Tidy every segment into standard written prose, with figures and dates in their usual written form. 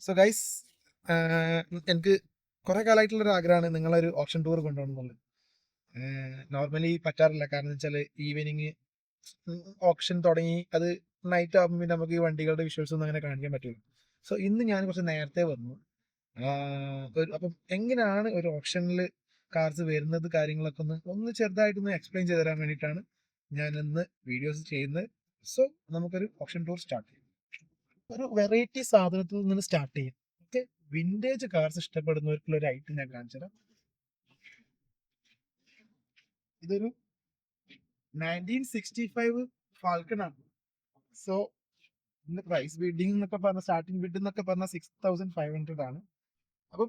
So guys, എനിക്ക് കുറെ കാലമായിട്ടുള്ളൊരു ആഗ്രഹമാണ് നിങ്ങളൊരു ഓപ്ഷൻ ടൂർ കൊണ്ടുപോകണം എന്നുള്ളത്. നോർമലി പറ്റാറില്ല, കാരണം എന്ന് വെച്ചാൽ ഈവനിങ് ഓപ്ഷൻ തുടങ്ങി അത് നൈറ്റ് ആകുമ്പോൾ പിന്നെ നമുക്ക് ഈ വണ്ടികളുടെ വിഷ്വൽസ് ഒന്നും അങ്ങനെ കാണിക്കാൻ പറ്റില്ല. സോ ഇന്ന് ഞാൻ കുറച്ച് നേരത്തെ വന്നു. അപ്പം എങ്ങനെയാണ് ഒരു ഓപ്ഷനിൽ കാർസ് വരുന്നത്, കാര്യങ്ങളൊക്കെ ഒന്ന് ചെറുതായിട്ടൊന്ന് എക്സ്പ്ലെയിൻ ചെയ്ത് തരാൻ വേണ്ടിയിട്ടാണ് ഞാൻ ഇന്ന് വീഡിയോസ് ചെയ്യുന്നത്. സോ നമുക്കൊരു ഓപ്ഷൻ ടൂർ സ്റ്റാർട്ട് ചെയ്യാം. ഒരു വെറൈറ്റി സാധനത്തിൽ നിന്ന് സ്റ്റാർട്ട് ചെയ്യും. ഓക്കെ, വിന്റേജ് കാർസ് ഇഷ്ടപ്പെടുന്നവർക്കുള്ള ഒരു ഐറ്റം ഞാൻ കാണിച്ചു തരാം. ഇതൊരു 1965 ഫാൽക്കൺ ആണ്. സോ ഇതിന്റെ പ്രൈസ് ബിഡിംഗ് എന്നൊക്കെ പറഞ്ഞ, സ്റ്റാർട്ടിംഗ് ബിഡ് എന്നൊക്കെ പറഞ്ഞാൽ 6500 ആണ്. അപ്പം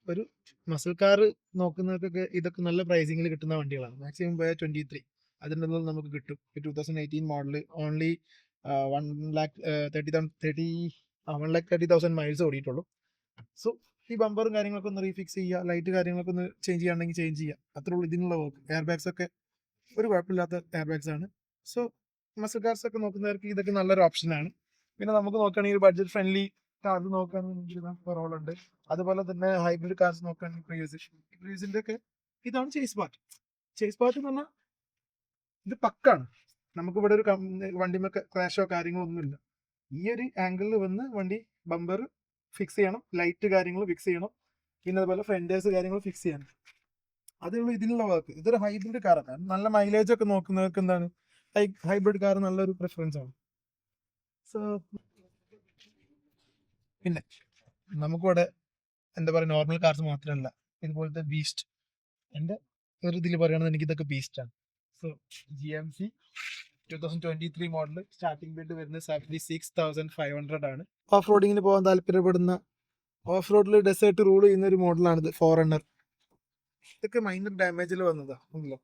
ഒരു മസിൽ കാർ നോക്കുന്നവർക്കൊക്കെ ഇതൊക്കെ നല്ല പ്രൈസിങ്ങിൽ കിട്ടുന്ന വണ്ടികളാണ്. മാക്സിമം പോയ 23 അതിൻ്റെ ഉള്ളിൽ നമുക്ക് കിട്ടും. 2018 മോഡൽ, ഓൺലി 1,30,000 മൈൽസ് ഓടിയിട്ടുള്ളൂ. സോ ഈ ബമ്പറും കാര്യങ്ങളൊക്കെ ഒന്ന് റീഫിക്സ് ചെയ്യുക, ലൈറ്റ് കാര്യങ്ങളൊക്കെ ഒന്ന് ചേഞ്ച് ചെയ്യുകയാണെങ്കിൽ ചേഞ്ച് ചെയ്യുക, അത്രേ ഉള്ളൂ ഇതിനുള്ള വർക്ക്. എയർ ബാഗ്സ് ഒക്കെ ഒരു കുഴപ്പമില്ലാത്ത എയർ ബാഗ്സ് ആണ്. സോ മസിൽ കാർസ് ഒക്കെ നോക്കുന്നവർക്ക് ഇതൊക്കെ നല്ലൊരു ഓപ്ഷനാണ്. പിന്നെ നമുക്ക് നോക്കുകയാണെങ്കിൽ ബഡ്ജറ്റ് ഫ്രണ്ട്ലി കാർ നോക്കുകയാണെങ്കിൽ കൊറോള ഉണ്ട്. അതുപോലെ തന്നെ ഹൈബ്രിഡ് കാർസ് നോക്കുകയാണെങ്കിൽ പ്രിയൂസിന്റെ ഒക്കെ ഇതാണ് ചേസ് പാർട്ട്. ചേസ് പാർട്ട് എന്ന് പറഞ്ഞാൽ ഇത് പക്കാണ്. നമുക്കിവിടെ ഒരു വണ്ടിമൊക്കെ ക്രാഷോ കാര്യങ്ങളോ ഒന്നുമില്ല. ഈ ഒരു ആംഗിളിൽ വന്ന് വണ്ടി ബമ്പർ ഫിക്സ് ചെയ്യണം, ലൈറ്റ് കാര്യങ്ങൾ ഫിക്സ് ചെയ്യണം, പിന്നെ അതുപോലെ ഫ്രണ്ടേഴ്സ് കാര്യങ്ങൾ ഫിക്സ് ചെയ്യണം. അതുള്ള ഇതിനുള്ള വർക്ക്. ഇതൊരു ഹൈബ്രിഡ് കാറാണ്. നല്ല മൈലേജ് ഒക്കെ നോക്കുന്നവർക്ക് എന്താണ് ഹൈബ്രിഡ് കാർ നല്ലൊരു പ്രിഫറൻസ് ആണ്. സോ പിന്നെ നമുക്കിവിടെ എന്താ പറയുക, നോർമൽ കാർസ് മാത്രമല്ല, ഇതുപോലത്തെ ബീസ്റ്റ്, എൻ്റെ ഒരു ഇതിൽ പറയുകയാണെങ്കിൽ എനിക്ക് ഇതൊക്കെ ബീസ്റ്റാണ്. So GMC 2023 model, starting bid വരുന്നത് 76,500 ആണ്. ഓഫ് റോഡിങ്ങിന് പോകാൻ താല്പര്യപ്പെടുന്ന, ഓഫ് റോഡിൽ ഡെസേർട്ട് റൂൾ ചെയ്യുന്ന ഒരു മോഡലാണിത്, ഫോറണ്ണർ. ഇതൊക്കെ മൈനർ ഡാമേജിൽ വന്നതാണല്ലോ.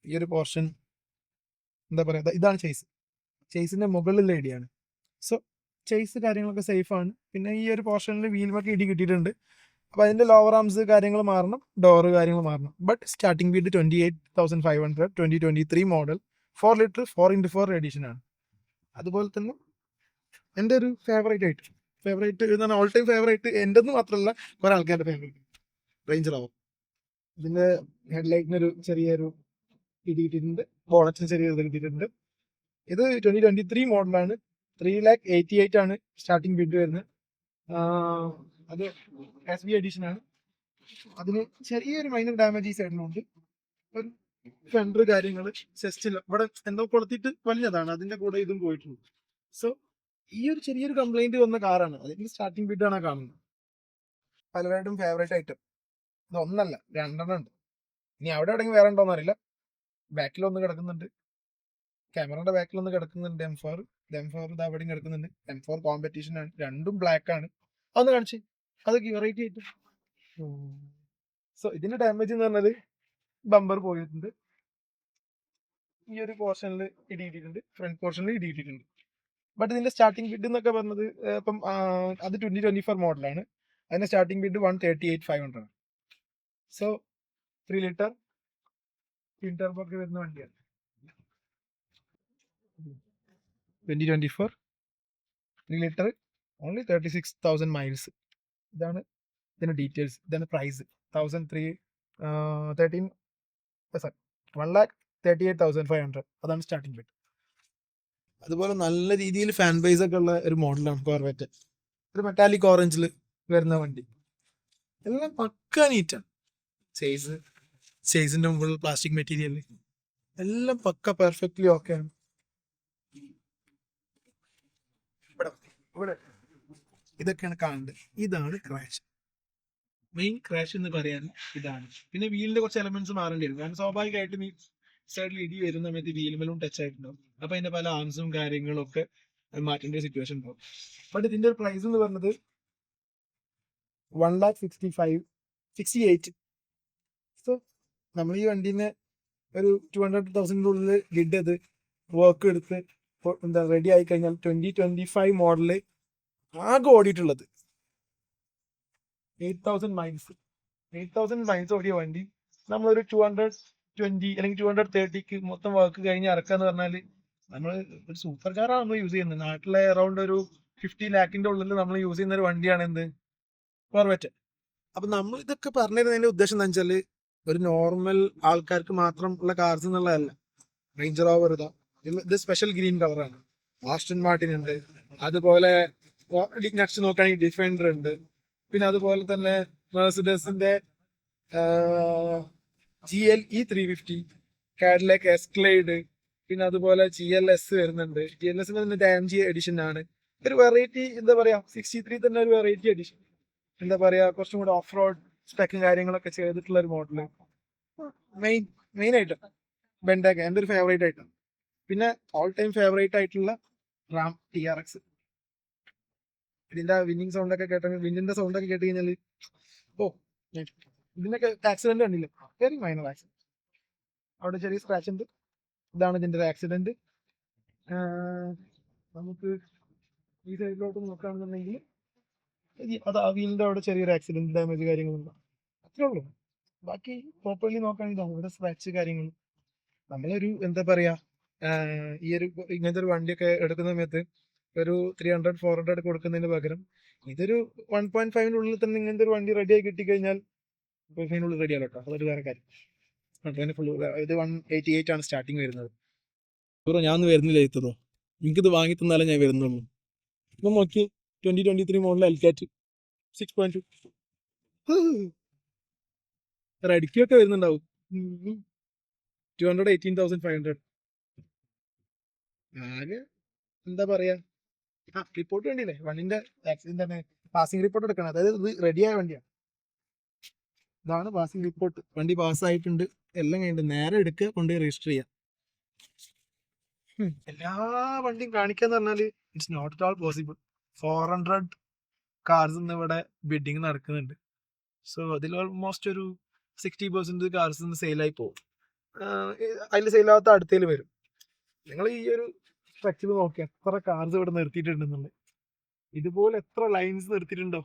ഈ ഒരു പോർഷൻ എന്താ പറയുക, ഇതാണ് ചേസിന്റെ മുകളിലുള്ള ഏരിയയാണ്. സോ ചേസ് കാര്യങ്ങളൊക്കെ സേഫ് ആണ്. പിന്നെ ഈ ഒരു പോർഷനിൽ വീൽമൊക്കെ ഇടി കിട്ടിയിട്ടുണ്ട്. അപ്പോൾ അതിന്റെ ലോവർ ആംസ് കാര്യങ്ങൾ മാറണം, ഡോറ് കാര്യങ്ങൾ മാറണം. But starting bid 28,500, 2023 model, 4 litre 4x4 edition ആണ്. അതുപോലെ തന്നെ എൻ്റെ ഒരു ഫേവറേറ്റ് എന്ന് പറഞ്ഞാൽ ഓൾ ടൈം ഫേവറേറ്റ് എൻ്റെന്ന് മാത്രമല്ല, കുറെ ആൾക്കാരുടെ ഫേവറേറ്റ്, റേഞ്ചർ ആവും. ഇതിന്റെ ഹെഡ്ലൈറ്റിനൊരു ചെറിയൊരു ഇടി കിട്ടിയിട്ടുണ്ട്, ബോണറ്റിന് ചെറിയ ഇത് കിട്ടിയിട്ടുണ്ട്. ഇത് 2023 മോഡലാണ്. 3,88,000 ആണ് സ്റ്റാർട്ടിംഗ് ബിഡ് വരുന്നത്. അത് SB എഡിഷൻ ആണ്. അതിന് ചെറിയൊരു മൈനർ ഡാമേജ് ഈ സൈഡിലുണ്ട്. ഒരു ഫെൻഡർ കാര്യങ്ങൾ ചെസ്റ്റിൽ ഇവിടെ എന്തോ കൊളുത്തിട്ട് വലിഞ്ഞതാണ്, അതിന്റെ കൂടെ ഇതും പോയിട്ടുണ്ട്. സോ ഈ ഒരു ചെറിയൊരു കംപ്ലൈന്റ് വന്ന കാറാണ്. അതിന്റെ സ്റ്റാർട്ടിംഗ് ബിഡ് ആണ് കാണുന്നത്. പലരുടെയും ഫേവറേറ്റ് ഐറ്റം ഇത് ഒന്നല്ല, രണ്ടെണ്ണം ഉണ്ട്. ഇനി അവിടെ എവിടെയെങ്കിലും വേറെ ഉണ്ടോന്ന് അറിയില്ല. ബാക്കിലൊന്ന് കിടക്കുന്നുണ്ട്, ക്യാമറയുടെ ബാക്കിലൊന്ന് കിടക്കുന്നുണ്ട്. M4 ഇത് അവിടെയും കിടക്കുന്നുണ്ട്. M4 കോമ്പറ്റീഷൻ ആണ്, രണ്ടും ബ്ലാക്ക് ആണ്. അതൊന്ന് കാണിച്ച്, അതൊക്കെ വെറൈറ്റി ആയിട്ട്. സോ ഇതിന്റെ ഡാമേജ് എന്ന് പറഞ്ഞാൽ ബമ്പർ പോയിട്ടുണ്ട്, ഈ ഒരു പോർഷനിൽ ഇടിയിട്ടുണ്ട്, ഫ്രണ്ട് പോർഷനിൽ ഇടിയിട്ടുണ്ട്. ബട്ട് ഇതിന്റെ സ്റ്റാർട്ടിംഗ് ബിഡ് എന്നൊക്കെ പറഞ്ഞത് ഇപ്പം അത് 2024 മോഡലാണ്. അതിന്റെ സ്റ്റാർട്ടിംഗ് ബിഡ് 138,500 ആണ്. സോ 3 ലിറ്റർ ട്വിൻ ടർബോ ഒക്കെ വരുന്ന വണ്ടിയാണ്. 2024 3 ലിറ്റർ, ഓൺലി 36,000 മൈൽസ്. ഇതാണ് ഇതിന്റെ ഡീറ്റെയിൽസ്. ഇതാണ് പ്രൈസ്. 1,38,500 അതാണ് സ്റ്റാർട്ടിംഗ് ബിഡ്. അതുപോലെ നല്ല രീതിയിൽ ഫാൻ ബേസ് ഒക്കെ ഉള്ള ഒരു മോഡലാണ് കോർവെറ്റ്. ഒരു മെറ്റാലിക് ഓറഞ്ചിൽ വരുന്ന വണ്ടി. എല്ലാം പക്ക നീറ്റാണ്. സൈസിന്റെ മുകളിൽ പ്ലാസ്റ്റിക് മെറ്റീരിയൽ എല്ലാം പക്ക പെർഫെക്റ്റ്ലി ഓക്കെ ആണ്. ഇവിടെ ഇതൊക്കെയാണ് കാണേണ്ടത്. ഇതാണ് ക്രാഷ്. മെയിൻ ക്രാഷ് എന്ന് പറയാൻ ഇതാണ്. പിന്നെ വീലിന്റെ കുറച്ച് എലമെന്റ്സ് മാറേണ്ടി വരും, കാരണം സ്വാഭാവികമായിട്ടും ഈ സൈഡിൽ ഇടി വരുന്ന സമയത്ത് വീലുമേലും ടച്ച് ആയിട്ടുണ്ടാവും. അപ്പൊ അതിന്റെ പല ആംസും കാര്യങ്ങളും ഒക്കെ മാറ്റേണ്ട സിറ്റുവേഷൻ ഉണ്ടാവും. ബട്ട് ഇതിന്റെ ഒരു പ്രൈസ് എന്ന് പറഞ്ഞത് 1,65,68. സോ നമ്മൾ ഈ വണ്ടീനെ ഒരു 200,000 ഉള്ളിൽ ലിഡ് ചെയ്ത് വർക്ക് എടുത്ത് എന്താ റെഡി ആയി കഴിഞ്ഞാൽ 2025 മോഡല് ആകെ ഓടിയിട്ടുള്ളത് 8,000 മൈൽസ് ഓടിയ വണ്ടി നമ്മളൊരു 220 അല്ലെങ്കിൽ 230ക്ക് മൊത്തം വർക്ക് കഴിഞ്ഞ് ഇറക്കാന്ന് പറഞ്ഞാല് നമ്മൾ ഒരു സൂപ്പർ കാറാണ് നമ്മൾ യൂസ് ചെയ്യുന്നത്. നാട്ടിലെ അറൗണ്ട് ഒരു 50 ലാഖിന്റെ ഉള്ളിൽ നമ്മൾ യൂസ് ചെയ്യുന്ന ഒരു വണ്ടിയാണ് എന്ത് കോർവെറ്റ്. അപ്പൊ നമ്മൾ ഇതൊക്കെ പറഞ്ഞിരുന്നതിന്റെ ഉദ്ദേശം എന്താ വെച്ചാല് ഒരു നോർമൽ ആൾക്കാർക്ക് മാത്രം ഉള്ള കാർസ് എന്നുള്ളതല്ല. റേഞ്ച് റോവർ ഇത് സ്പെഷ്യൽ ഗ്രീൻ കളറാണ്. ആസ്റ്റൺ മാർട്ടിൻ ഉണ്ട്, അതുപോലെ നെക്സ്റ്റ് നോക്കുകയാണെങ്കിൽ ഡിഫൻഡർ ഉണ്ട്, പിന്നെ അതുപോലെ തന്നെ മെർസിഡസിന്റെ GLE 350, കാഡിലാക്ക് എസ്ക്ലേഡ്, പിന്നെ അതുപോലെ GLS വരുന്നുണ്ട്. GLS AMG എഡിഷൻ ആണ്. ഒരു വെറൈറ്റി എന്താ പറയാ 63 തന്നെ ഒരു വെറൈറ്റി എഡിഷൻ, എന്താ പറയാ കുറച്ചും കൂടെ ഓഫ് റോഡ് സ്പെക്കും കാര്യങ്ങളൊക്കെ ചെയ്തിട്ടുള്ള ഒരു മോഡല്. മെയിൻ ആയിട്ട് ബെൻഡൊക്കെ എൻ്റെ ഒരു ഫേവറേറ്റ് ആയിട്ടാണ്. പിന്നെ ഓൾ ടൈം ഫേവറേറ്റ് ആയിട്ടുള്ള റാം TRX. ഇതിന്റെ വിന്നിങ് സൗണ്ട് ഒക്കെ കേട്ടെങ്കിൽ വിന്നിന്റെ സൗണ്ട് ഒക്കെ കേട്ട് കഴിഞ്ഞാൽ ഇതിനൊക്കെ ആക്സിഡന്റ് കണ്ടില്ല, വെരി മൈനർ ആക്സിഡന്റ്. അവിടെ ചെറിയ സ്ക്രാച്ച് ഉണ്ട്. ഇതാണ് ഇതിന്റെ ഒരു ആക്സിഡന്റ്. നമുക്ക് ഈ സൈഡിലോട്ട് നോക്കുകയാണെന്നുണ്ടെങ്കിൽ അത് ആ വീലിന്റെ അവിടെ ചെറിയൊരു ആക്സിഡന്റ് ഡാമേജ് കാര്യങ്ങളുണ്ട്, അത്രേ ഉള്ളൂ. ബാക്കി പ്രോപ്പർലി നോക്കുകയാണെങ്കിൽ ഇവിടെ സ്ക്രാച്ച് കാര്യങ്ങൾ. നമ്മളൊരു എന്താ പറയാ ഈ ഒരു ഇങ്ങനത്തെ ഒരു വണ്ടിയൊക്കെ എടുക്കുന്ന സമയത്ത് ഒരു 300-400 കൊടുക്കുന്നതിന് പകരം ഇതൊരു 1.5 തന്നെ ഇങ്ങനത്തെ ഒരു വണ്ടി റെഡിയായി കിട്ടിക്കഴിഞ്ഞാൽ ഫൈനുള്ളിൽ റെഡി ആവും കേട്ടോ. അതൊരു വേറെ കാര്യം. ഇത് 188 ആണ് സ്റ്റാർട്ടിങ് വരുന്നത്. ഞാൻ വരുന്നില്ല എത്തതോ, എനിക്കിത് വാങ്ങി തന്നാലേ ഞാൻ വരുന്നുള്ളൂ. ഇപ്പം നോക്കി 2023 മോഡൽ എൽകാറ്റ് 6.2 റെഡിക്കൊക്കെ വരുന്നുണ്ടാവും. 218,500. ആകെ എന്താ പറയാ റിപ്പോർട്ട് വേണ്ടിയില്ലേ വണ്ടിന്റെ ആക്സിഡന്റ് തന്നെ പാസിംഗ് റിപ്പോർട്ട് എടുക്കണം. അതായത് ഇത് റെഡിയായ വണ്ടിയാണ്. ഇതാണ് പാസിംഗ് റിപ്പോർട്ട്. വണ്ടി പാസ്സായിട്ടുണ്ട്, എല്ലാം കഴിഞ്ഞിട്ട് നേരെ എടുക്കുക, കൊണ്ടുപോയി രജിസ്റ്റർ ചെയ്യാം. എല്ലാ വണ്ടിയും കാണിക്കാന്ന് പറഞ്ഞാല് it's not at all possible. 400 cars ഇന്ന് ഇവിടെ ബിഡിങ് നടക്കുന്നുണ്ട്. സോ അതിൽ ഓൾമോസ്റ്റ് ഒരു 60% കാർസ് ഇന്ന് സെയിലായി പോകും. അതിൽ സെയിലാവാത്ത അടുത്തേൽ വരും. നിങ്ങൾ ഈ ഒരു സ്ട്രക്ചർ നോക്കി എത്ര കാർസ് ഇവിടെ നിർത്തിയിട്ടുണ്ടെന്നുള്ളത്. ഇതുപോലെ എത്ര ലൈൻസ് നിർത്തിയിട്ടുണ്ടോ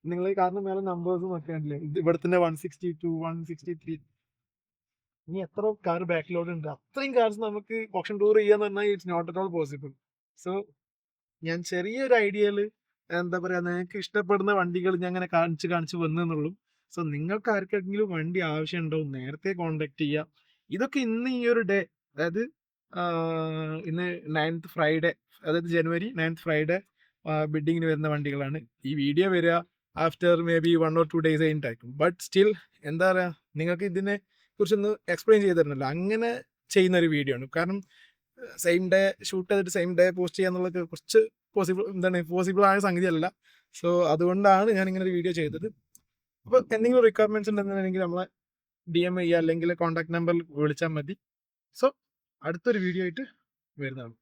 നിങ്ങൾ? ഈ കാറിന് മേലെ നമ്പേഴ്സ് നോക്കിയാണ്ടില്ലേ, ഇവിടെ തന്നെ 162, 163. ഇനി എത്ര കാർ ബാക്കിലോട്ട് ഉണ്ട്? അത്രയും കാർസ് നമുക്ക് ഓപ്ഷൻ ടൂർ ചെയ്യാന്ന് പറഞ്ഞാൽ it's not at all possible. So ഞാൻ ചെറിയൊരു ഐഡിയയില് എന്താ പറയാ നിങ്ങൾക്ക് ഇഷ്ടപ്പെടുന്ന വണ്ടികൾ ഞാൻ അങ്ങനെ കാണിച്ച് വന്നെന്നുള്ളൂ. സോ നിങ്ങൾക്ക് ആർക്കെങ്കിലും വണ്ടി ആവശ്യമുണ്ടോ നേരത്തെ കോണ്ടാക്ട് ചെയ്യുക. ഇതൊക്കെ ഇന്ന് ഈ ഒരു ഡേ, അതായത് ഇന്ന് 9th ഫ്രൈഡേ, അതായത് January 9th ഫ്രൈഡേ ബിഡിങ്ങിന് വരുന്ന വണ്ടികളാണ്. ഈ വീഡിയോ വരിക after maybe 1 or 2 days കഴിഞ്ഞിട്ടായിരിക്കും. ബട്ട് സ്റ്റിൽ എന്താ പറയുക, നിങ്ങൾക്ക് ഇതിനെ കുറിച്ചൊന്ന് എക്സ്പ്ലെയിൻ ചെയ്ത് തരണമല്ലോ, അങ്ങനെ ചെയ്യുന്ന ഒരു വീഡിയോ ആണ്. കാരണം സെയിം ഡേ ഷൂട്ട് ചെയ്തിട്ട് സെയിം ഡേ പോസ്റ്റ് ചെയ്യാന്നുള്ളത് കുറച്ച് പോസിബിൾ ആയ സംഗതിയല്ല. സോ അതുകൊണ്ടാണ് ഞാൻ ഇങ്ങനെ ഒരു വീഡിയോ ചെയ്തത്. അപ്പോൾ എന്തെങ്കിലും റിക്വയർമെന്റ്സ് ഉണ്ടെന്നുണ്ടെങ്കിൽ നമ്മളെ DM ചെയ്യുക, അല്ലെങ്കിൽ കോൺടാക്ട് നമ്പറിൽ വിളിച്ചാൽ മതി. സോ അടുത്തൊരു വീഡിയോ ആയിട്ട് വരുന്നതാണ്.